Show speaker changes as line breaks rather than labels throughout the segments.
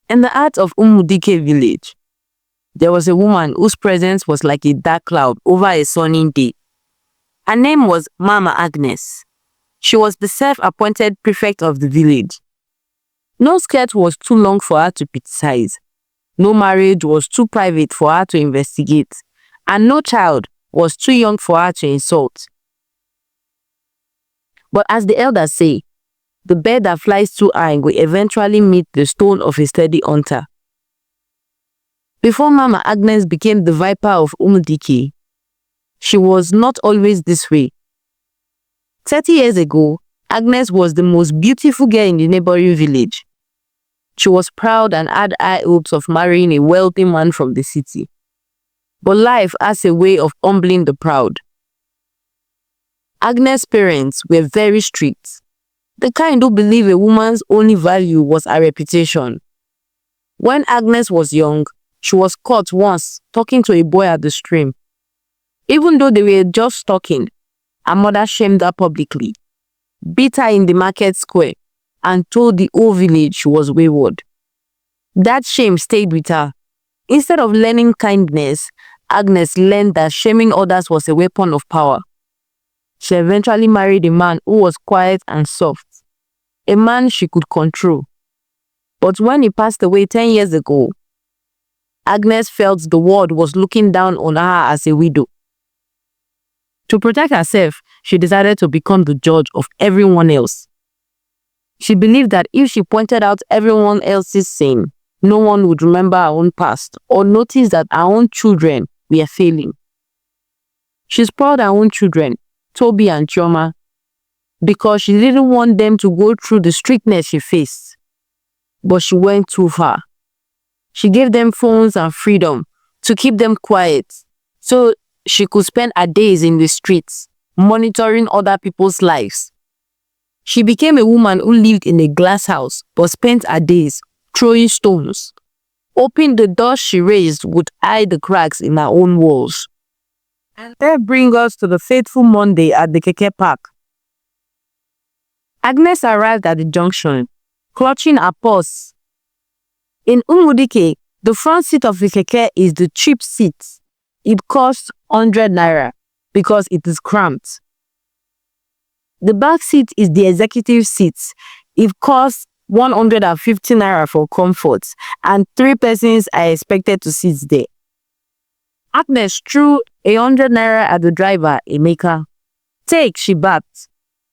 In the heart of Umudike village, there was a woman whose presence was like a dark cloud over a sunny day. Her name was Mama Agnes. She was the self-appointed prefect of the village. No skirt was too long for her to criticize. No marriage was too private for her to investigate. And no child was too young for her to insult. But as the elders say, the bird that flies too high will eventually meet the stone of a steady hunter. Before Mama Agnes became the viper of Umudike, she was not always this way. 30 years ago, Agnes was the most beautiful girl in the neighboring village. She was proud and had high hopes of marrying a wealthy man from the city. But life has a way of humbling the proud. Agnes' parents were very strict, the kind who believe a woman's only value was her reputation. When Agnes was young, she was caught once talking to a boy at the stream. Even though they were just talking, her mother shamed her publicly, beat her in the market square, and told the whole village she was wayward. That shame stayed with her. Instead of learning kindness, Agnes learned that shaming others was a weapon of power. She eventually married a man who was quiet and soft, a man she could control. But when he passed away 10 years ago, Agnes felt the world was looking down on her as a widow. To protect herself, she decided to become the judge of everyone else. She believed that if she pointed out everyone else's sin, no one would remember her own past or notice that her own children were failing. She spoiled her own children, Toby and Chioma, because she didn't want them to go through the strictness she faced. But she went too far. She gave them phones and freedom to keep them quiet so she could spend her days in the streets, monitoring other people's lives. She became a woman who lived in a glass house but spent her days throwing stones, hoping the dust she raised would hide the cracks in her own walls. And that brings us to the fateful Monday at the Keke Park. Agnes arrived at the junction, clutching her purse. In Umudike, the front seat of the Keke is the cheap seat. It costs 100 naira because it is cramped. The back seat is the executive seat. It costs 150 naira for comfort, and 3 persons are expected to sit there. Agnes threw 100 naira at the driver, Emeka. Take, she barked.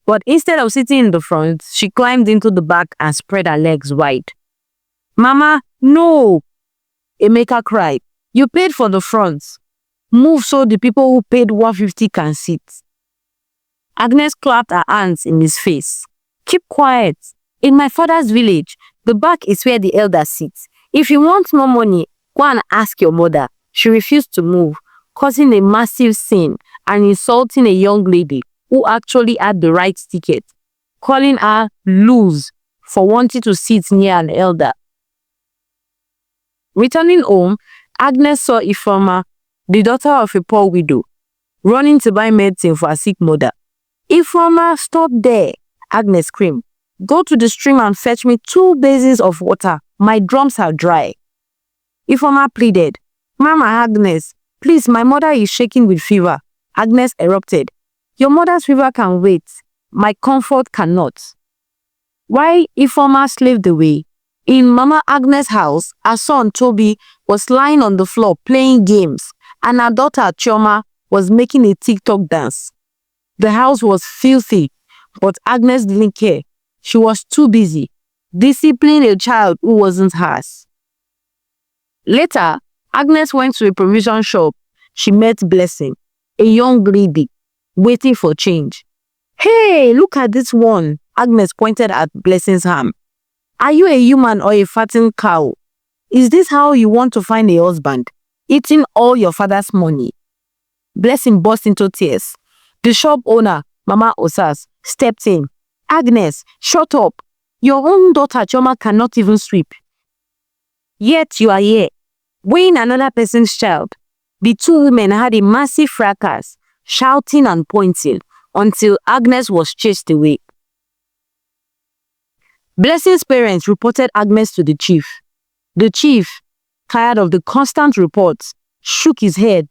But instead of sitting in the front, she climbed into the back and spread her legs wide. Mama, no! Emeka cried. You paid for the front. Move so the people who paid 150 can sit. Agnes clapped her hands in his face. Keep quiet. In my father's village, the back is where the elders sit. If you want more money, go and ask your mother. She refused to move, causing a massive scene and insulting a young lady who actually had the right ticket, calling her loose for wanting to sit near an elder. Returning home, Agnes saw Ifeoma, the daughter of a poor widow, running to buy medicine for her sick mother. Ifeoma, stop there, Agnes screamed. Go to the stream and fetch me 2 basins of water. My drums are dry. Ifeoma pleaded. Mama Agnes, please, my mother is shaking with fever. Agnes erupted. Your mother's fever can wait. My comfort cannot. While Ifeoma slaved away, in Mama Agnes' house, her son Toby was lying on the floor playing games, and her daughter Chioma was making a TikTok dance. The house was filthy, but Agnes didn't care. She was too busy disciplining a child who wasn't hers. Later, Agnes went to a provision shop. She met Blessing, a young lady, waiting for change. Hey, look at this one, Agnes pointed at Blessing's arm. Are you a human or a fattened cow? Is this how you want to find a husband? Eating all your father's money? Blessing burst into tears. The shop owner, Mama Osas, stepped in. Agnes, shut up. Your own daughter Chioma cannot even sweep. Yet you are here, weighing another person's child. The 2 women had a massive fracas, shouting and pointing, until Agnes was chased away. Blessing's parents reported Agnes to the chief. The chief, tired of the constant reports, shook his head.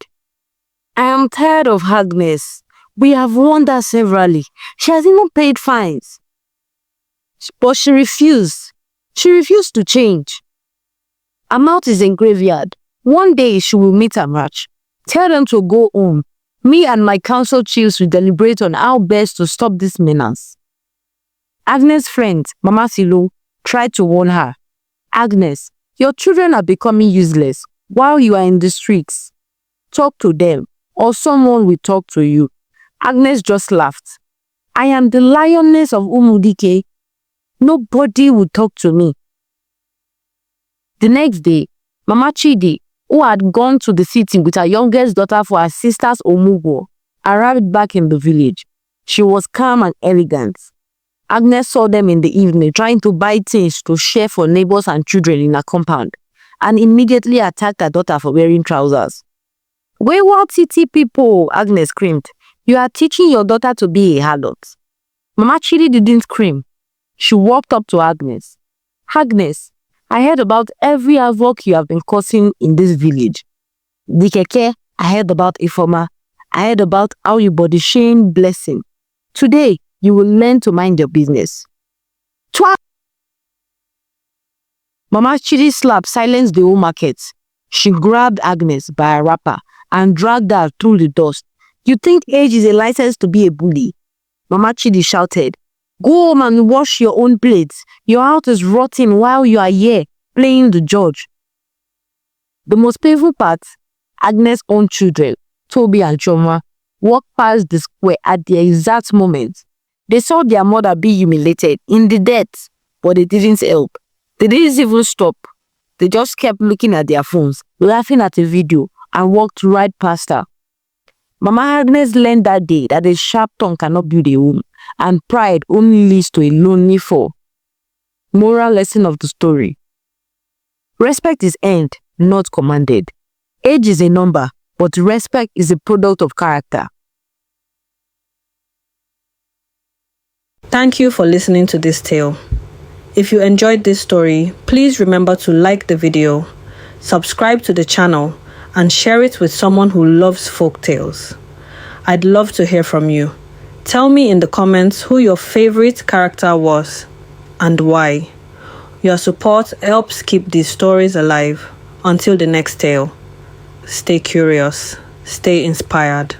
I am tired of Agnes. We have warned her severally. She has even paid fines. But she refused. She refused to change. Her mouth is in graveyard. One day she will meet her match. Tell them to go home. Me and my council chiefs will deliberate on how best to stop this menace. Agnes' friend, Mama Silo, tried to warn her. Agnes, your children are becoming useless while you are in the streets. Talk to them, or someone will talk to you. Agnes just laughed. I am the lioness of Umudike. Nobody will talk to me. The next day, Mama Chidi, who had gone to the city with her youngest daughter for her sister's Omugo, arrived back in the village. She was calm and elegant. Agnes saw them in the evening trying to buy things to share for neighbors and children in her compound, and immediately attacked her daughter for wearing trousers. Wayward city people, Agnes screamed. You are teaching your daughter to be a harlot. Mama Chidi didn't scream. She walked up to Agnes. Agnes, I heard about every havoc you have been causing in this village. The keke, I heard about Ifoma. I heard about how you body shame Blessing. Today, you will learn to mind your business. Twa! Mama Chidi's slap silenced the whole market. She grabbed Agnes by a wrapper and dragged her through the dust. You think age is a license to be a bully? Mama Chidi shouted. Go home and wash your own plates. Your house is rotting while you are here playing the judge. The most painful part, Agnes' own children, Toby and Choma, walked past the square at the exact moment. They saw their mother be humiliated in the death, but they didn't help. They didn't even stop. They just kept looking at their phones, laughing at a video, and walked right past her. Mama Agnes learned that day that a sharp tongue cannot build a home, and pride only leads to a lonely fall. Moral lesson of the story. Respect is earned, not commanded. Age is a number, but respect is a product of character.
Thank you for listening to this tale. If you enjoyed this story, please remember to like the video, subscribe to the channel, and share it with someone who loves folk tales. I'd love to hear from you. Tell me in the comments who your favorite character was and why. Your support helps keep these stories alive. Until the next tale, stay curious, stay inspired.